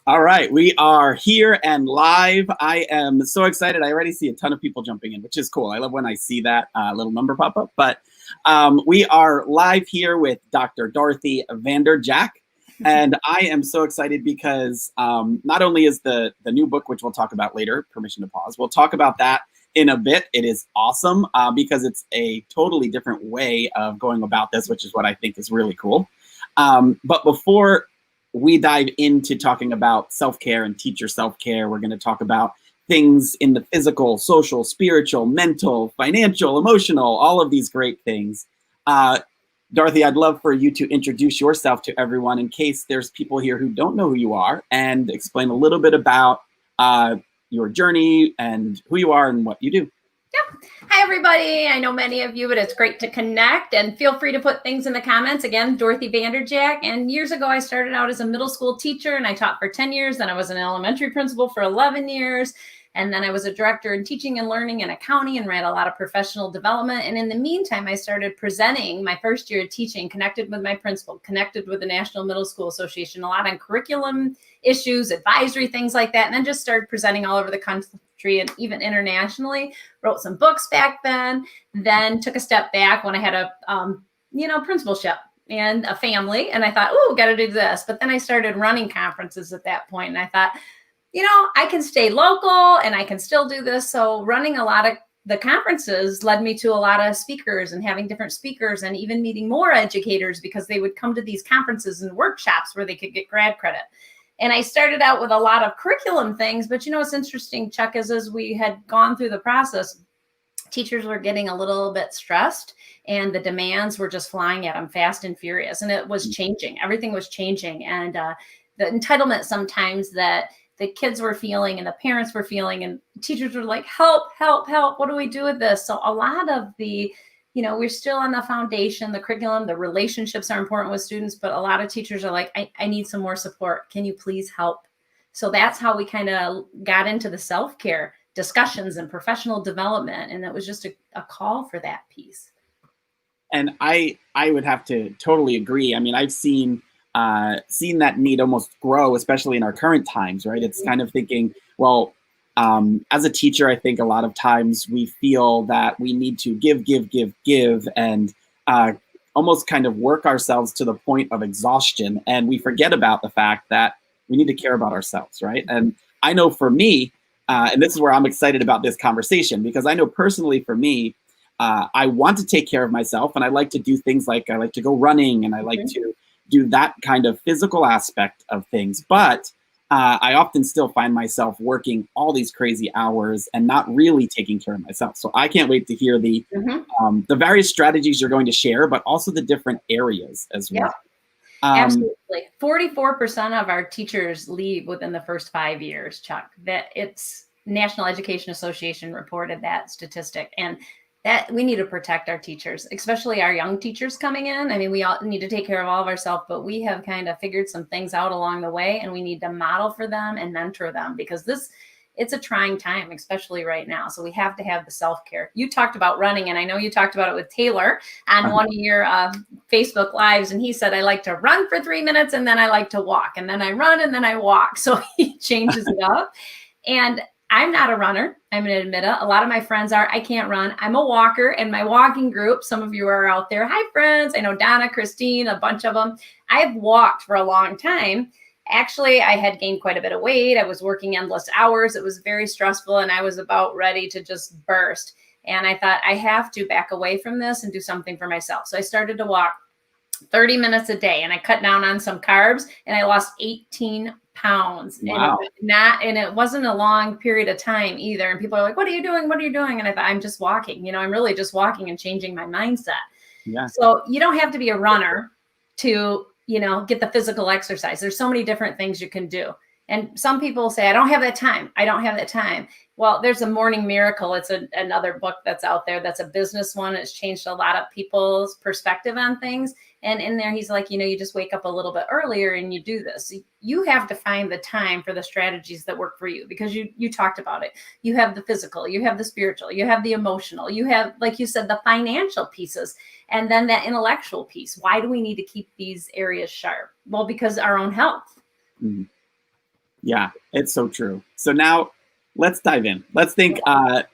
All right, we are here and live. I am so excited. I already see a ton of people jumping in, which is cool. I love when I see that little number pop up. But we are live here with Dr. Dorothy VanderJagt. And I am so excited because not only is the new book, which we'll talk about later, Permission to Pause, we'll talk about that in a bit. It is awesome because it's a totally different way of going about this, which is what I think is really cool. But before we dive into talking about self-care and teacher self-care, we're going to talk about things in the physical, social, spiritual, mental, financial, emotional, all of these great things. Dorothy, I'd love for you to introduce yourself to everyone in case there's people here who don't know who you are, and explain a little bit about your journey and who you are and what you do. Yeah. Hi, everybody. I know many of you, but it's great to connect, and feel free to put things in the comments. Again, Dorothy VanderJagt. And years ago, I started out as a middle school teacher, and I taught for 10 years. Then I was an elementary principal for 11 years. And then I was a director in teaching and learning in a county and ran a lot of professional development. And in the meantime, I started presenting my first year of teaching, connected with my principal, connected with the National Middle School Association, a lot on curriculum issues, advisory, things like that. And then just started presenting all over the country and even internationally. Wrote some books back then took a step back when I had a, principalship and a family. And I thought, oh, got to do this. But then I started running conferences at that point. And I thought, I can stay local and I can still do this. So running a lot of the conferences led me to a lot of speakers and having different speakers and even meeting more educators because they would come to these conferences and workshops where they could get grad credit. And I started out with a lot of curriculum things, but what's interesting, Chuck, is as we had gone through the process, teachers were getting a little bit stressed and the demands were just flying at them fast and furious. And it was changing. Everything was changing. And the entitlement sometimes that the kids were feeling and the parents were feeling and teachers were like, help, help, help. What do we do with this? So a lot of the, we're still on the foundation, the curriculum, the relationships are important with students, but a lot of teachers are like, I need some more support. Can you please help? So that's how we kind of got into the self-care discussions and professional development. And it was just a call for that piece. And I would have to totally agree. I mean, I've seen that need almost grow, especially in our current times, right? It's kind of thinking, well, as a teacher, I think a lot of times we feel that we need to give, and almost kind of work ourselves to the point of exhaustion. And we forget about the fact that we need to care about ourselves, right? And I know for me, and this is where I'm excited about this conversation, because I know personally for me, I want to take care of myself, and I like to do things like I like to go running, and I like to do that kind of physical aspect of things. But I often still find myself working all these crazy hours and not really taking care of myself. So I can't wait to hear the various strategies you're going to share, but also the different areas as well. Absolutely. 44% of our teachers leave within the first 5 years, Chuck. That it's National Education Association reported that statistic. And that we need to protect our teachers, especially our young teachers coming in. I mean, we all need to take care of all of ourselves, but we have kind of figured some things out along the way, and we need to model for them and mentor them because it's a trying time, especially right now. So we have to have the self-care. You talked about running, and I know you talked about it with Taylor on one of your Facebook Lives, and he said, I like to run for 3 minutes, and then I like to walk, and then I run, and then I walk. So he changes it up. And I'm not a runner. I'm going to admit it. A lot of my friends are. I can't run. I'm a walker, and my walking group, some of you are out there. Hi, friends. I know Donna, Christine, a bunch of them. I've walked for a long time. Actually, I had gained quite a bit of weight. I was working endless hours. It was very stressful, and I was about ready to just burst. And I thought, I have to back away from this and do something for myself. So I started to walk 30 minutes a day, and I cut down on some carbs, and I lost 18 pounds. Wow. And it wasn't a long period of time either. And people are like, what are you doing? What are you doing? And I thought, I'm just walking. I'm really just walking and changing my mindset. Yeah. So you don't have to be a runner to, get the physical exercise. There's so many different things you can do. And some people say, I don't have that time. I don't have that time. Well, there's a Morning Miracle. It's another book that's out there. That's a business one. It's changed a lot of people's perspective on things. And in there, he's like, you just wake up a little bit earlier and you do this. You have to find the time for the strategies that work for you, because you talked about it. You have the physical, you have the spiritual, you have the emotional, you have, like you said, the financial pieces, and then that intellectual piece. Why do we need to keep these areas sharp? Well, because our own health. Mm-hmm. Yeah, it's so true. So now let's dive in. Let's think of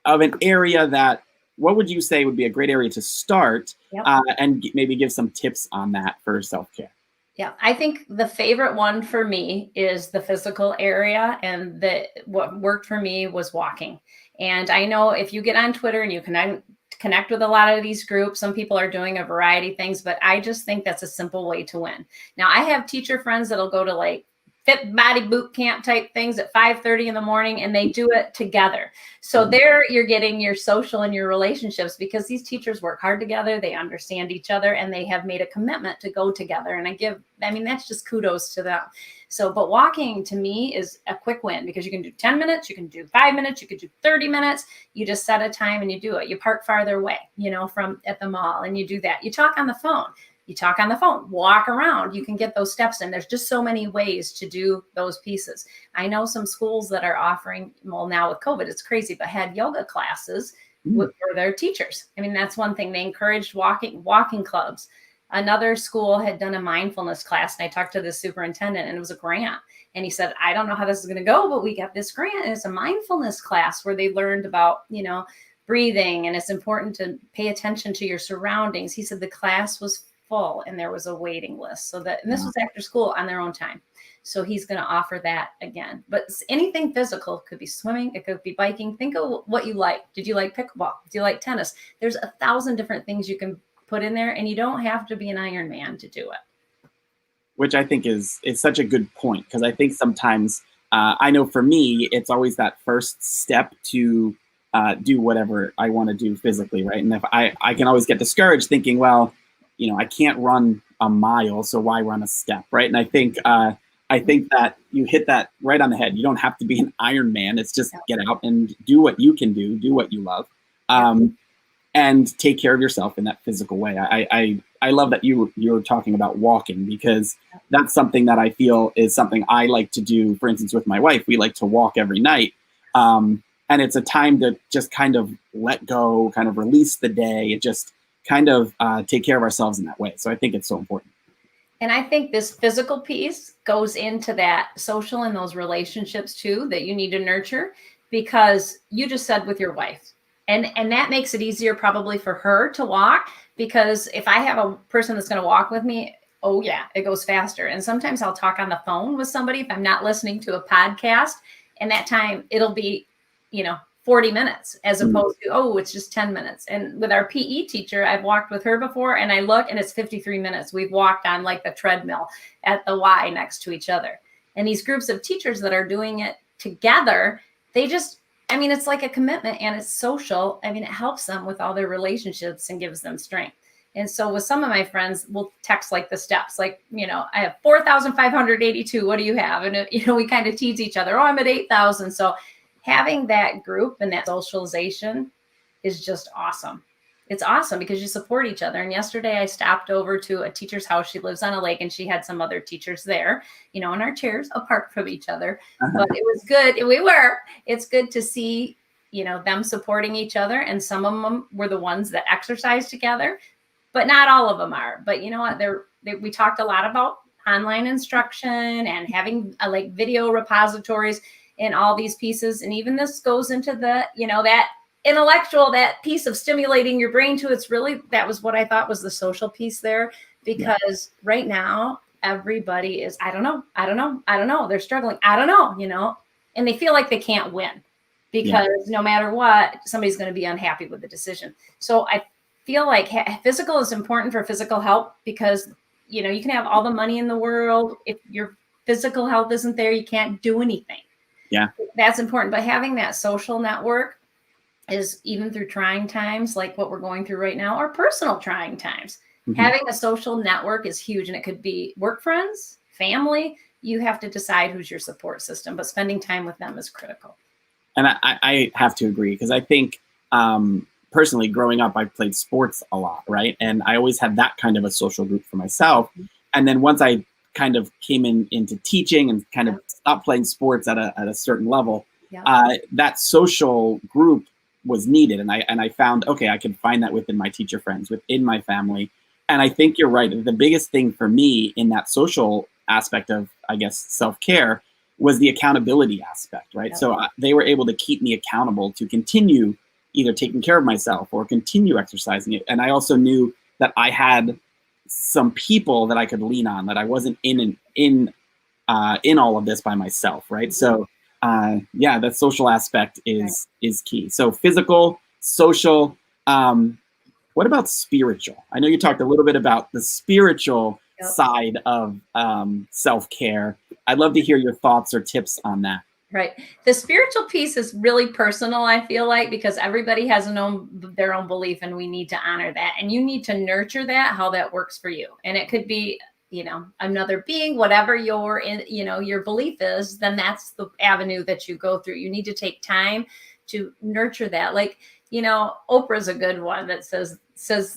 an area that, what would you say would be a great area to start, Yep. and maybe give some tips on that for self-care? Yeah, I think the favorite one for me is the physical area, and what worked for me was walking. And I know if you get on Twitter and you connect with a lot of these groups, some people are doing a variety of things, but I just think that's a simple way to win. Now, I have teacher friends that'll go to like fit body boot camp type things at 5:30 in the morning, and they do it together. So there you're getting your social and your relationships, because these teachers work hard together, they understand each other, and they have made a commitment to go together. And I mean, that's just kudos to them. So, but walking to me is a quick win, because you can do 10 minutes, you can do 5 minutes, you could do 30 minutes. You just set a time and you do it. You park farther away, from at the mall, and you do that. You talk on the phone. Walk around, you can get those steps in. There's just so many ways to do those pieces. I know some schools that are offering, well, now with COVID, it's crazy, but had yoga classes for their teachers. I mean, that's one thing. They encouraged walking clubs. Another school had done a mindfulness class, and I talked to the superintendent, and it was a grant. And he said, I don't know how this is going to go, but we got this grant, and it's a mindfulness class where they learned about, breathing, and it's important to pay attention to your surroundings. He said the class was full and there was a waiting list. And this was after school on their own time. So he's going to offer that again. But anything physical, could be swimming, it could be biking. Think of what you like. Did you like pickleball? Do you like tennis? There's 1,000 different things you can put in there, and you don't have to be an Iron Man to do it. Which I think is such a good point, because I think sometimes, I know for me, it's always that first step to do whatever I want to do physically, right? And if I can always get discouraged thinking, well, I can't run a mile, so why run a step, right? And I think that you hit that right on the head. You don't have to be an Iron Man. It's just get out and do what you can do what you love, and take care of yourself in that physical way. I love that you're talking about walking, because that's something that I feel is something I like to do. For instance, with my wife, we like to walk every night. And it's a time to just kind of let go, kind of release the day. It just kind of take care of ourselves in that way. So I think it's so important. And I think this physical piece goes into that social and those relationships too, that you need to nurture, because you just said with your wife, and that makes it easier probably for her to walk, because if I have a person that's going to walk with me, oh yeah, it goes faster. And sometimes I'll talk on the phone with somebody if I'm not listening to a podcast, and that time it'll be, 40 minutes as opposed to, it's just 10 minutes. And with our PE teacher, I've walked with her before, and I look and it's 53 minutes. We've walked on like the treadmill at the Y next to each other. And these groups of teachers that are doing it together, it's like a commitment, and it's social. It helps them with all their relationships and gives them strength. And so with some of my friends, we'll text like the steps, like, I have 4,582. What do you have? And, we kind of tease each other. Oh, I'm at 8,000. So having that group and that socialization is just awesome. It's awesome because you support each other. And yesterday I stopped over to a teacher's house. She lives on a lake, and she had some other teachers there, in our chairs apart from each other. But it was good. It's good to see, them supporting each other. And some of them were the ones that exercise together, but not all of them are. But you know what? We talked a lot about online instruction and having like video repositories and all these pieces. And even this goes into the, that intellectual, that piece of stimulating your brain too. That was what I thought was the social piece there, because right now everybody is, I don't know. They're struggling. I don't know, and they feel like they can't win, because no matter what, somebody's going to be unhappy with the decision. So I feel like physical is important for physical health, because, you can have all the money in the world. If your physical health isn't there, you can't do anything. Yeah, that's important. But having that social network is, even through trying times like what we're going through right now, or personal trying times, having a social network is huge. And it could be work friends, family. You have to decide who's your support system, but spending time with them is critical. And I have to agree, because I think personally, growing up, I played sports a lot, right? And I always had that kind of a social group for myself. And then once I kind of came into teaching and kind of stopped playing sports at a certain level, that social group was needed. And I found, okay, I can find that within my teacher friends, within my family. And I think you're right. The biggest thing for me in that social aspect of, I guess, self-care was the accountability aspect, right? Yep. So they were able to keep me accountable to continue either taking care of myself or continue exercising it. And I also knew that I had some people that I could lean on, that I wasn't in all of this by myself, right? So yeah, that social aspect is key. So physical, social. What about spiritual? I know you talked a little bit about the spiritual side of self-care. I'd love to hear your thoughts or tips on that. Right. The spiritual piece is really personal, I feel like, because everybody has their own belief, and we need to honor that. And you need to nurture that, how that works for you. And it could be, another being, whatever your belief is, then that's the avenue that you go through. You need to take time to nurture that. Like, Oprah's a good one that says,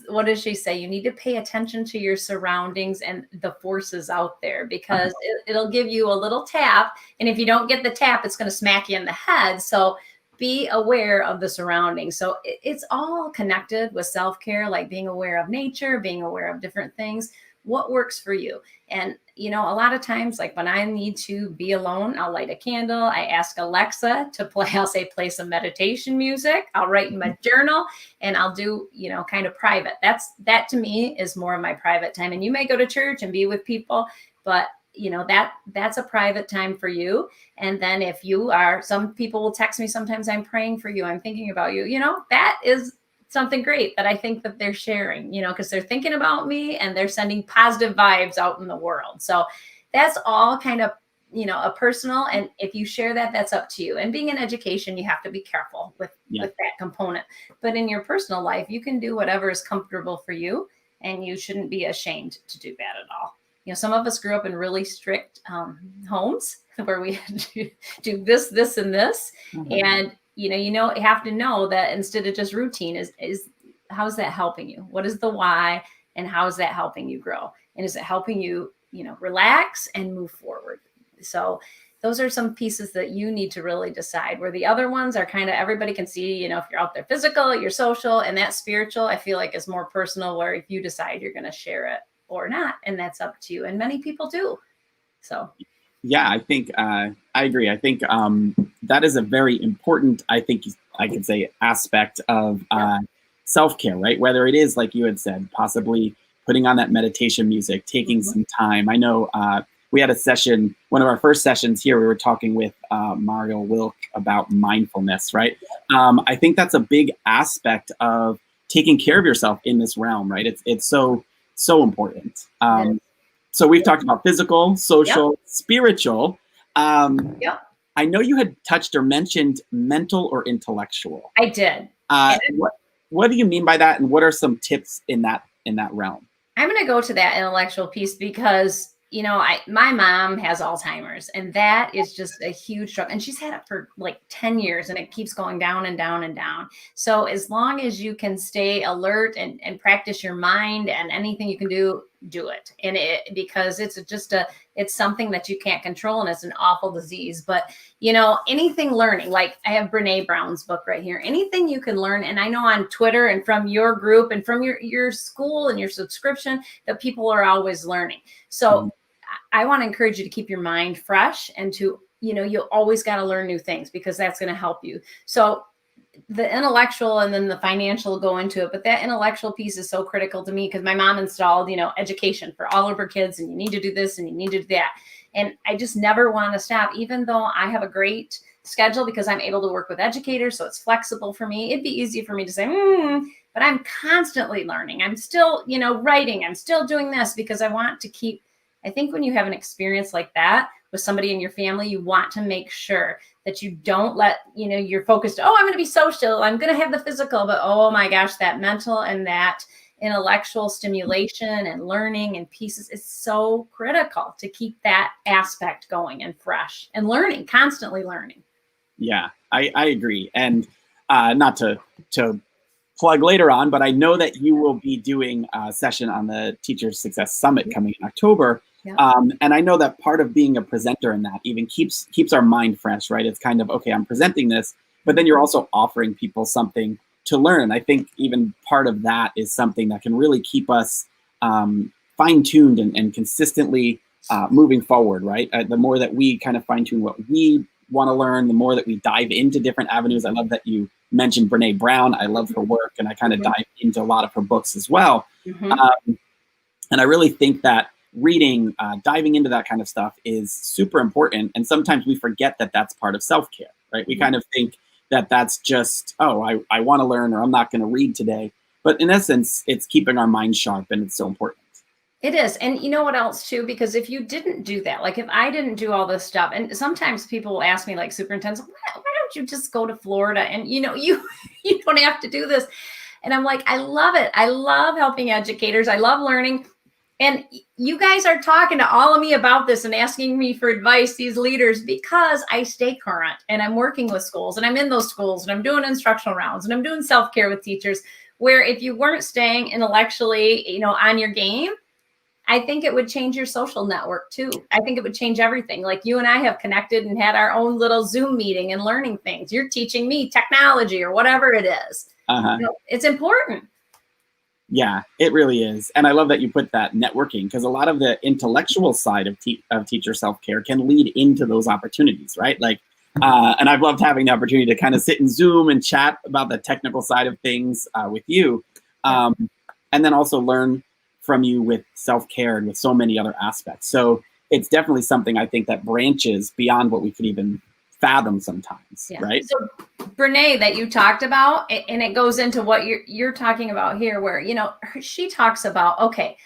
what does she say? You need to pay attention to your surroundings and the forces out there, because it'll give you a little tap. And if you don't get the tap, it's going to smack you in the head. So be aware of the surroundings. So it's all connected with self-care, like being aware of nature, being aware of different things. What works for you? And, a lot of times, like when I need to be alone, I'll light a candle. I ask Alexa to play, I'll say, play some meditation music. I'll write in my journal, and I'll do, kind of private. That to me is more of my private time. And you may go to church and be with people, but that's a private time for you. And then if some people will text me, sometimes I'm praying for you, I'm thinking about you, that is something great that I think that they're sharing, because they're thinking about me and they're sending positive vibes out in the world. So that's all kind of, a personal. And if you share that, that's up to you. And being in education, you have to be careful with that component. But in your personal life, you can do whatever is comfortable for you, and you shouldn't be ashamed to do that at all. Some of us grew up in really strict homes where we had to do this, and this. Mm-hmm. And you have to know that instead of just routine is how's that helping you? What is the why, and how is that helping you grow? And is it helping you, relax and move forward? So those are some pieces that you need to really decide, where the other ones are kind of, everybody can see, if you're out there physical, you're social, and that spiritual, I feel like is more personal, where if you decide you're going to share it or not, and that's up to you. And many people do. So. Yeah, I think I agree. I think that is a very important, I think I could say, aspect of self-care, right? Whether it is, like you had said, possibly putting on that meditation music, taking some time. I know we had a session, one of our first sessions here, we were talking with Mario Wilk about mindfulness, right? I think that's a big aspect of taking care of yourself in this realm, right? It's so important. So we've talked about physical, social, spiritual. I know you had touched or mentioned mental or intellectual. I did. What do you mean by that, and what are some tips in that realm? I'm going to go to that intellectual piece because, my mom has Alzheimer's, and that is just a huge struggle. And she's had it for like 10 years, and it keeps going down and down and down. So as long as you can stay alert and practice your mind, and anything you can do it. And because it's something that you can't control, and it's an awful disease. But, anything learning, like I have Brene Brown's book right here, anything you can learn. And I know on Twitter and from your group and from your school and your subscription that people are always learning. So I want to encourage you to keep your mind fresh, and to, you always got to learn new things, because that's going to help you. So the intellectual and then the financial go into it. But that intellectual piece is so critical to me, because my mom installed, education for all of her kids, and you need to do this and you need to do that. And I just never want to stop, even though I have a great schedule, because I'm able to work with educators. So it's flexible for me. It'd be easy for me to say, but I'm constantly learning. I'm still, writing. I'm still doing this, because I want to keep, I think when you have an experience like that with somebody in your family, you want to make sure that you don't let, you're focused, I'm going to be social, I'm going to have the physical, but oh my gosh, that mental and that intellectual stimulation and learning and pieces is so critical to keep that aspect going and fresh and learning, constantly learning. Yeah, I agree. And not to plug later on, but I know that you will be doing a session on the Teacher Success Summit coming in October. And I know that part of being a presenter in that even keeps our mind fresh, right? It's kind of, okay, I'm presenting this, but then you're also offering people something to learn. I think even part of that is something that can really keep us fine-tuned and consistently moving forward, right? The more that we kind of fine tune what we want to learn, the more that we dive into different avenues. I love that you mentioned Brene Brown. I love her work, and I kind of dive into a lot of her books as well. And I really think that reading, diving into that kind of stuff is super important. And sometimes we forget that that's part of self-care, right? We kind of think that that's just, oh, I want to learn, or I'm not going to read today. But in essence, it's keeping our mind sharp, and it's so important. It is. And you know what else too? Because if you didn't do that, like if I didn't do all this stuff, and sometimes people will ask me, like superintendents, why don't you just go to Florida and you don't have to do this. And I'm like, I love it. I love helping educators. I love learning. And you guys are talking to all of me about this and asking me for advice, these leaders, because I stay current and I'm working with schools and I'm in those schools and I'm doing instructional rounds and I'm doing self-care with teachers, where if you weren't staying intellectually, on your game, I think it would change your social network too. I think it would change everything. Like you and I have connected and had our own little Zoom meeting and learning things. You're teaching me technology or whatever it is. It's important. Yeah, it really is. And I love that you put that networking, because a lot of the intellectual side of teacher self-care can lead into those opportunities, right? Like, and I've loved having the opportunity to kind of sit in Zoom and chat about the technical side of things with you. And then also learn from you with self-care and with so many other aspects. So it's definitely something I think that branches beyond what we could even fathom sometimes, right? So Brene, that you talked about, and it goes into what you're talking about here, where she talks about, okay,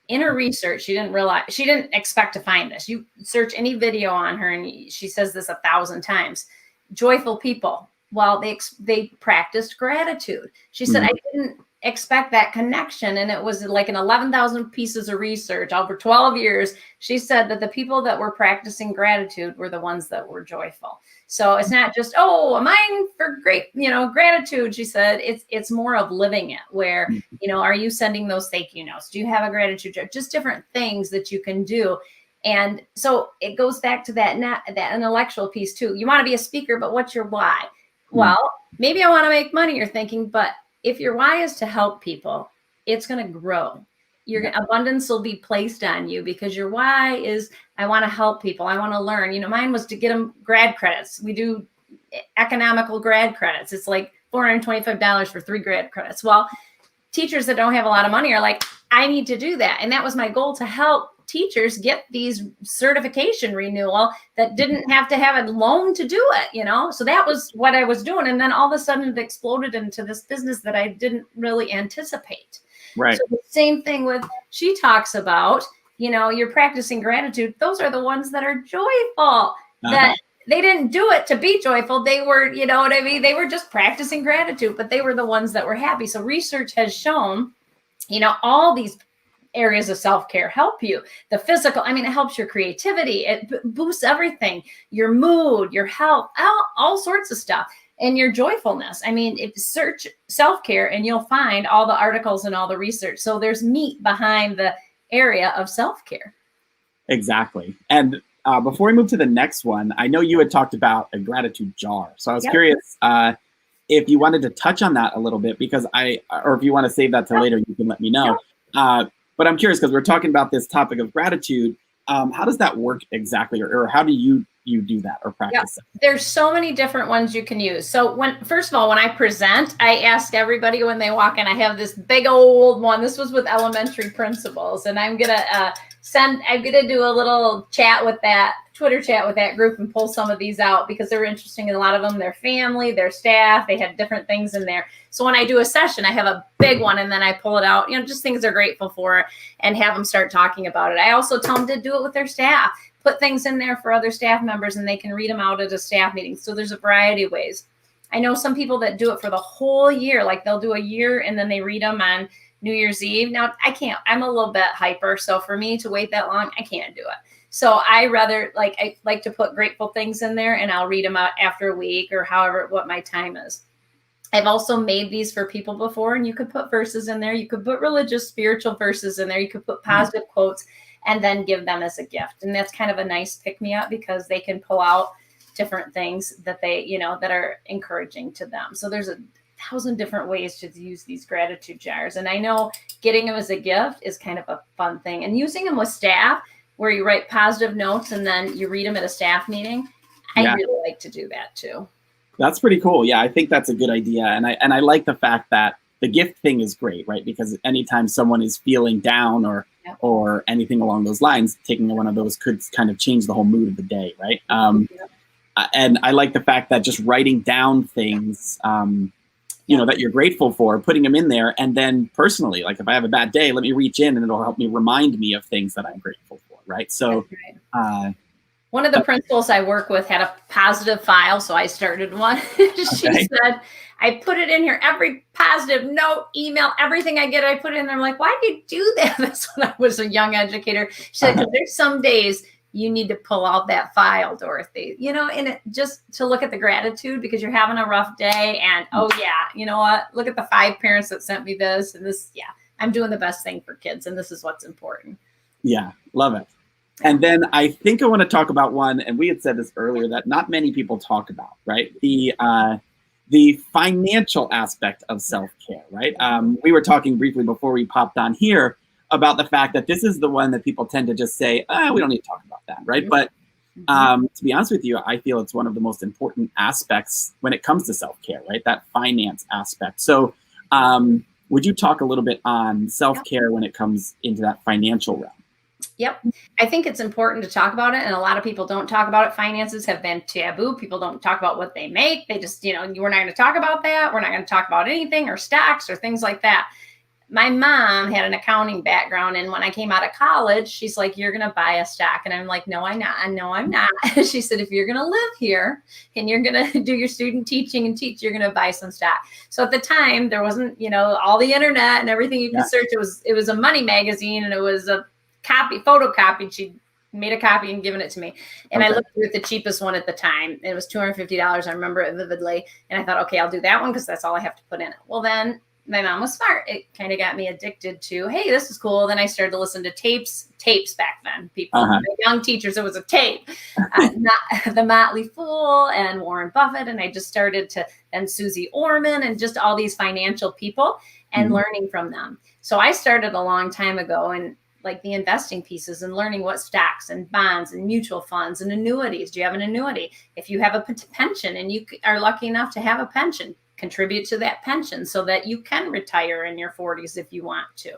in her research, she didn't expect to find this. You search any video on her, and she says this 1,000 times. Joyful people, well, they practiced gratitude. She said, I didn't expect that connection, and it was like an 11,000 pieces of research over 12 years. She said that the people that were practicing gratitude were the ones that were joyful. So it's not just, a mind for gratitude. She said it's more of living it, where are you sending those thank you notes? Do you have a gratitude jar? Just different things that you can do. And so it goes back to that intellectual piece too. You want to be a speaker, but what's your why? Well, maybe I want to make money, you're thinking, but if your why is to help people, it's going to grow. Abundance will be placed on you, because your why is, I want to help people. I want to learn. Mine was to get them grad credits. We do economical grad credits. It's like $425 for 3 grad credits. Well, teachers that don't have a lot of money are like, I need to do that. And that was my goal, to help teachers get these certification renewal that didn't have to have a loan to do it, So that was what I was doing. And then all of a sudden it exploded into this business that I didn't really anticipate. Right. So the same thing with, she talks about, you're practicing gratitude. Those are the ones that are joyful, that they didn't do it to be joyful. They were, they were just practicing gratitude, but they were the ones that were happy. So research has shown, all these areas of self-care help you. The physical, it helps your creativity. It boosts everything, your mood, your health, all sorts of stuff. And your joyfulness. Search self-care and you'll find all the articles and all the research. So there's meat behind the area of self-care. Exactly. And before we move to the next one, I know you had talked about a gratitude jar. So I was curious if you wanted to touch on that a little bit, because or if you want to save that till later, you can let me know. But I'm curious, because we're talking about this topic of gratitude. How does that work exactly? Or how do you do that or practice it? There's so many different ones you can use. So first of all, when I present, I ask everybody when they walk in, I have this big old one. This was with elementary principals, and I'm going to do a little Twitter chat with that group and pull some of these out, because they're interesting. And a lot of them, their family, their staff, they had different things in there. So when I do a session, I have a big one, and then I pull it out, just things they're grateful for, and have them start talking about it. I also tell them to do it with their staff. Put things in there for other staff members, and they can read them out at a staff meeting. So there's a variety of ways. I know some people that do it for the whole year, like they'll do a year and then they read them on New Year's Eve. Now, I can't, I'm a little bit hyper. So for me to wait that long, I can't do it. So I like to put grateful things in there, and I'll read them out after a week or however, what my time is. I've also made these for people before, and you could put verses in there. You could put religious, spiritual verses in there. You could put positive quotes, and then give them as a gift. And that's kind of a nice pick-me-up, because they can pull out different things that they, that are encouraging to them. So there's 1,000 different ways to use these gratitude jars. And I know getting them as a gift is kind of a fun thing. And using them with staff, where you write positive notes and then you read them at a staff meeting. I really like to do that too. That's pretty cool. Yeah, I think that's a good idea. And I like the fact that the gift thing is great, right? Because anytime someone is feeling down or anything along those lines, taking one of those could kind of change the whole mood of the day, right? And I like the fact that just writing down things, you know, that you're grateful for, putting them in there, and then personally, like if I have a bad day, let me reach in and it'll help me remind me of things that I'm grateful for, right? So, one of the principals I work with had a positive file, so I started one. She said, I put it in here, every positive note, email, everything I get, I put it in there. I'm like, why did you do that? That's when I was a young educator. She said, because there's some days you need to pull out that file, Dorothy, you know, and just to look at the gratitude because you're having a rough day. And, oh yeah, you know what? Look at the 5 parents that sent me this and this. Yeah, I'm doing the best thing for kids. And this is what's important. Yeah, love it. And then I think I want to talk about one, and we had said this earlier, that not many people talk about, right? The financial aspect of self-care, right? We were talking briefly before we popped on here about the fact that this is the one that people tend to just say, we don't need to talk about that, right? But to be honest with you, I feel it's one of the most important aspects when it comes to self-care, right? That finance aspect. So would you talk a little bit on self-care when it comes into that financial realm? Yep. I think it's important to talk about it. And a lot of people don't talk about it. Finances have been taboo. People don't talk about what they make. They just, you know, we're not going to talk about that. We're not going to talk about anything or stocks or things like that. My mom had an accounting background. And when I came out of college, she's like, you're going to buy a stock. And I'm like, no, I'm not. No, I'm not. She said, if you're going to live here and you're going to do your student teaching and teach, you're going to buy some stock. So at the time there wasn't, you know, all the internet and everything you could search. It was a money magazine and it was a photocopied. She made a copy and given it to me. And I looked at the cheapest one at the time. It was $250. I remember it vividly. And I thought, okay, I'll do that one because that's all I have to put in it. Well, then my mom was smart. It kind of got me addicted to, hey, this is cool. Then I started to listen to tapes back then. People, young teachers, it was a tape. Not the Motley Fool and Warren Buffett. And I just started to, and Susie Orman and just all these financial people and learning from them. So I started a long time ago and like the investing pieces and learning what stocks and bonds and mutual funds and annuities. Do you have an annuity? If you have a pension and you are lucky enough to have a pension, contribute to that pension so that you can retire in your 40s if you want to.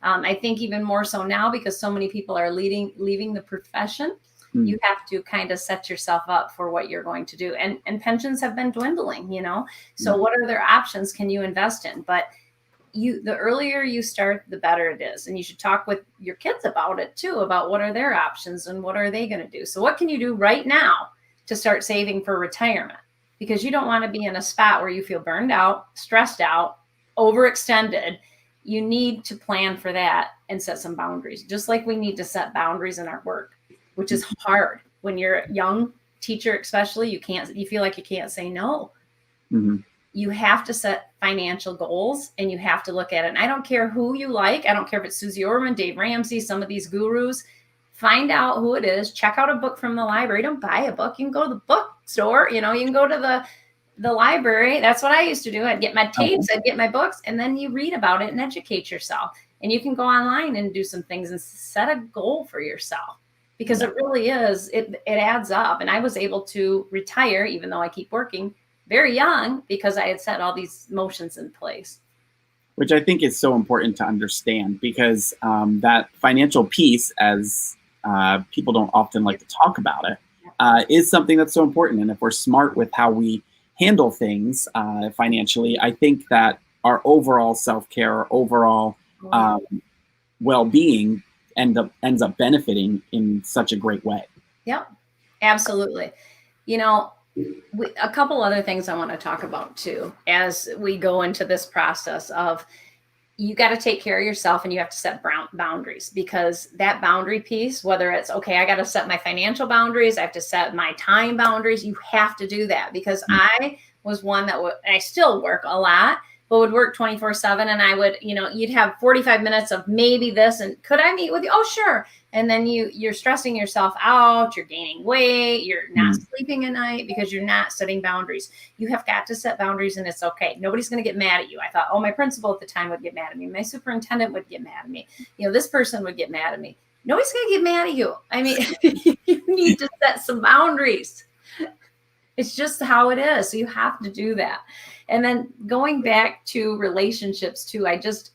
I think even more so now because so many people are leaving the profession, you have to kind of set yourself up for what you're going to do. And pensions have been dwindling, you know? So what other options can you invest in? But the earlier you start, the better it is. And you should talk with your kids about it too, about what are their options and what are they going to do. So what can you do right now to start saving for retirement? Because you don't want to be in a spot where you feel burned out, stressed out, overextended. You need to plan for that and set some boundaries, just like we need to set boundaries in our work, which is hard. When you're a young teacher, especially, you feel like you can't say no. You have to set financial goals and you have to look at it. And I don't care who you like. I don't care if it's Susie Orman, Dave Ramsey, some of these gurus. Find out who it is. Check out a book from the library. Don't buy a book. You can go to the bookstore. You know, you can go to the library. That's what I used to do. I'd get my tapes, I'd get my books, and then you read about it and educate yourself. And you can go online and do some things and set a goal for yourself because it really is. It adds up. And I was able to retire, even though I keep working, very young because I had set all these motions in place. Which I think is so important to understand because that financial piece, as people don't often like to talk about it, is something that's so important. And if we're smart with how we handle things financially, I think that our overall self-care, our overall well-being ends up benefiting in such a great way. Yep, absolutely. You know, a couple other things I want to talk about too, as we go into this process of you got to take care of yourself and you have to set boundaries because that boundary piece, whether it's, okay, I got to set my financial boundaries, I have to set my time boundaries. You have to do that because I was one that I still work a lot, but would work 24/7. And I would, you know, you'd have 45 minutes of maybe this and could I meet with you? Oh, sure. And then you're stressing yourself out, you're gaining weight, you're not sleeping at night because you're not setting boundaries. You have got to set boundaries and it's okay. Nobody's going to get mad at you. I thought, my principal at the time would get mad at me. My superintendent would get mad at me. You know, this person would get mad at me. Nobody's going to get mad at you. I mean, you need to set some boundaries. It's just how it is. So you have to do that. And then going back to relationships too,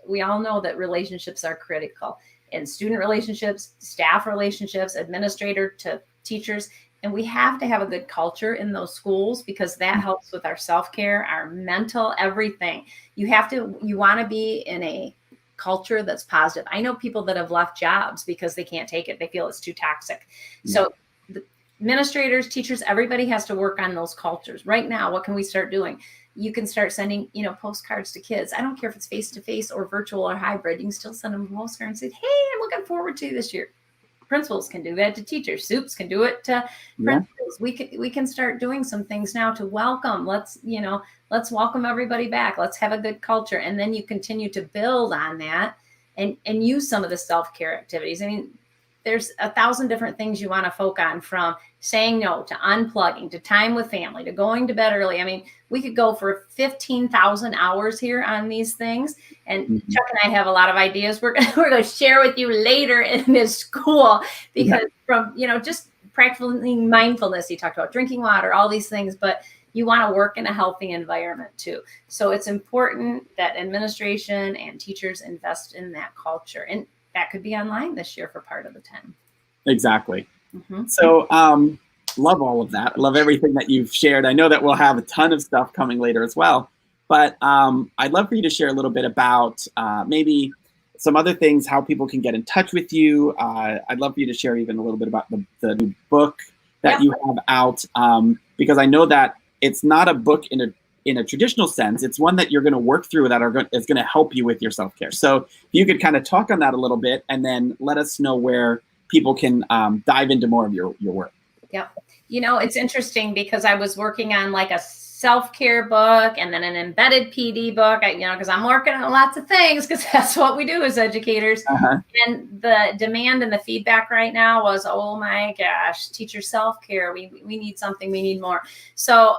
we all know that relationships are critical, in student relationships, staff relationships, administrator to teachers. And we have to have a good culture in those schools, because that helps with our self-care, our mental, everything. You want to be in a culture that's positive. I know people that have left jobs because they can't take it. They feel it's too toxic. Yeah. So the administrators, teachers, everybody has to work on those cultures. Right now, what can we start doing? You can start sending, postcards to kids. I don't care if it's face-to-face or virtual or hybrid. You can still send them a postcard and say, hey, I'm looking forward to you this year. Principals can do that to teachers. Soups can do it to principals. We can start doing some things now to welcome. Let's welcome everybody back. Let's have a good culture. And then you continue to build on that and use some of the self-care activities. I mean, there's 1,000 different things you want to focus on, from saying no to unplugging to time with family to going to bed early. I mean, we could go for 15,000 hours here on these things. And Chuck and I have a lot of ideas we're going to share with you later in this school, because from, just practicing mindfulness, you talked about drinking water, all these things, but you want to work in a healthy environment too. So it's important that administration and teachers invest in that culture. And that could be online this year for part of the time. Exactly. So love all of that. I love everything that you've shared. I know that we'll have a ton of stuff coming later as well, but I'd love for you to share a little bit about maybe some other things, how people can get in touch with you. I'd love for you to share even a little bit about the new book that you have out, because I know that it's not a book in a traditional sense. It's one that you're going to work through that is going to help you with your self-care. So if you could kind of talk on that a little bit, and then let us know where people can dive into more of your work. Yep. It's interesting, because I was working on like a self-care book and then an embedded PD book, because I'm working on lots of things, because that's what we do as educators. And the demand and the feedback right now was, oh my gosh, teacher self-care. We need something, we need more. So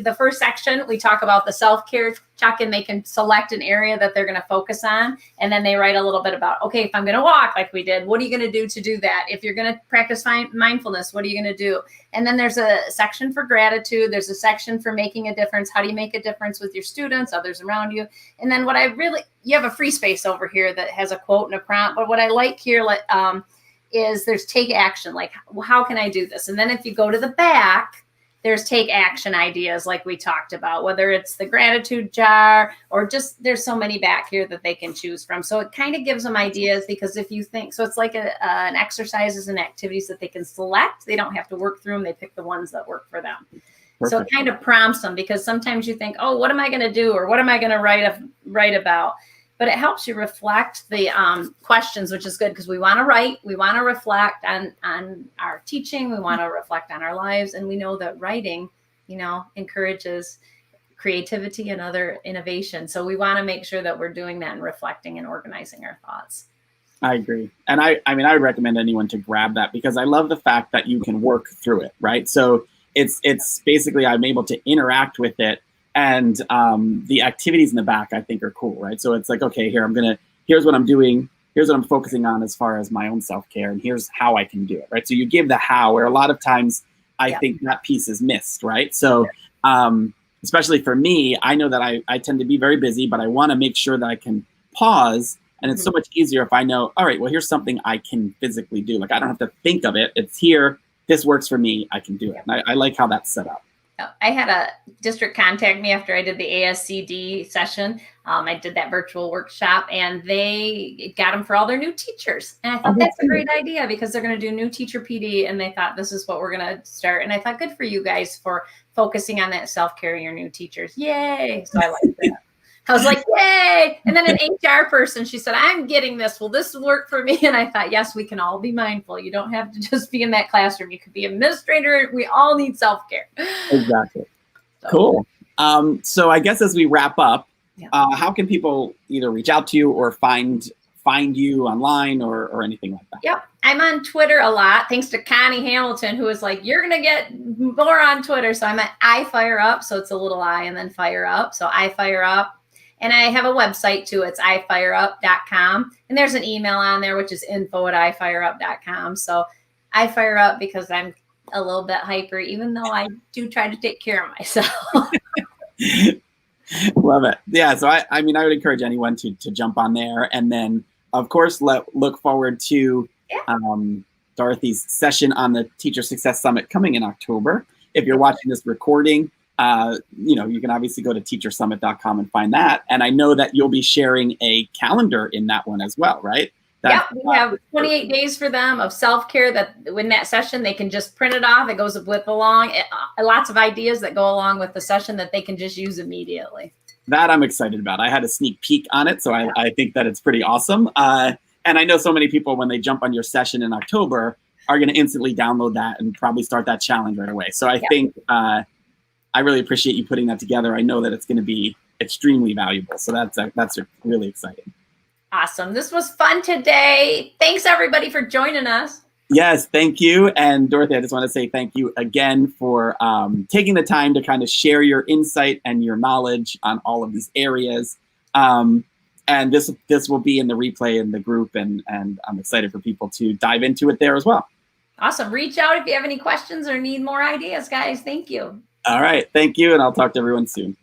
the first section, we talk about the self-care check, and they can select an area that they're going to focus on. And then they write a little bit about, okay, if I'm going to walk like we did, what are you going to do that? If you're going to practice mindfulness, what are you going to do? And then there's a section for gratitude. There's a section for making a difference. How do you make a difference with your students, others around you? And then you have a free space over here that has a quote and a prompt. But what I like here is there's take action. Like, how can I do this? And then if you go to the back, there's take action ideas like we talked about, whether it's the gratitude jar or just, there's so many back here that they can choose from. So it kind of gives them ideas, because if you think, so it's like an exercises and activities that they can select. They don't have to work through them. They pick the ones that work for them. Perfect. So it kind of prompts them, because sometimes you think, oh, what am I going to do? Or what am I going to write about? But it helps you reflect the questions, which is good, because we want to write, we want to reflect on our teaching, we want to reflect on our lives. And we know that writing, encourages creativity and other innovation. So we want to make sure that we're doing that and reflecting and organizing our thoughts. I agree. And I would recommend anyone to grab that, because I love the fact that you can work through it, right? So it's basically, I'm able to interact with it. And the activities in the back, I think, are cool, right? So it's like, okay, here's what I'm doing. Here's what I'm focusing on as far as my own self-care. And here's how I can do it, right? So you give the how, where a lot of times I think that piece is missed, right? So especially for me, I know that I tend to be very busy, but I want to make sure that I can pause. And it's so much easier if I know, all right, well, here's something I can physically do. Like, I don't have to think of it. It's here. This works for me. I can do it. And I like how that's set up. I had a district contact me after I did the ASCD session. I did that virtual workshop, and they got them for all their new teachers. And I thought that's a great idea, because they're going to do new teacher PD. And they thought, this is what we're going to start. And I thought, good for you guys for focusing on that self-care in your new teachers. Yay. So I like that. I was like, yay. And then an HR person, she said, I'm getting this. Will this work for me? And I thought, yes, we can all be mindful. You don't have to just be in that classroom. You could be administrator. We all need self-care. Exactly. So. Cool. So I guess as we wrap up, how can people either reach out to you or find you online or anything like that? Yep. I'm on Twitter a lot, thanks to Connie Hamilton, who was like, you're going to get more on Twitter. So I'm at iFireUp. So it's a little I and then fire up. So iFireUp. And I have a website too. It's ifireup.com. And there's an email on there, which is info@ifireup.com. So I fire up because I'm a little bit hyper, even though I do try to take care of myself. Love it. Yeah. So I mean, I would encourage anyone to jump on there. And then, of course, look forward to Dorothy's session on the Teacher Success Summit coming in October. If you're watching this recording, you can obviously go to teachersummit.com and find that. And I know that you'll be sharing a calendar in that one as well, right? Yeah, we have 28 days for them of self-care that in that session, they can just print it off. It goes with lots of ideas that go along with the session that they can just use immediately. That I'm excited about. I had a sneak peek on it, so I think that it's pretty awesome. And I know so many people, when they jump on your session in October, are going to instantly download that and probably start that challenge right away. So I think I really appreciate you putting that together. I know that it's going to be extremely valuable. So that's really exciting. Awesome. This was fun today. Thanks, everybody, for joining us. Yes, thank you. And Dorothy, I just want to say thank you again for taking the time to kind of share your insight and your knowledge on all of these areas. And this will be in the replay in the group, and I'm excited for people to dive into it there as well. Awesome. Reach out if you have any questions or need more ideas, guys. Thank you. All right. Thank you. And I'll talk to everyone soon.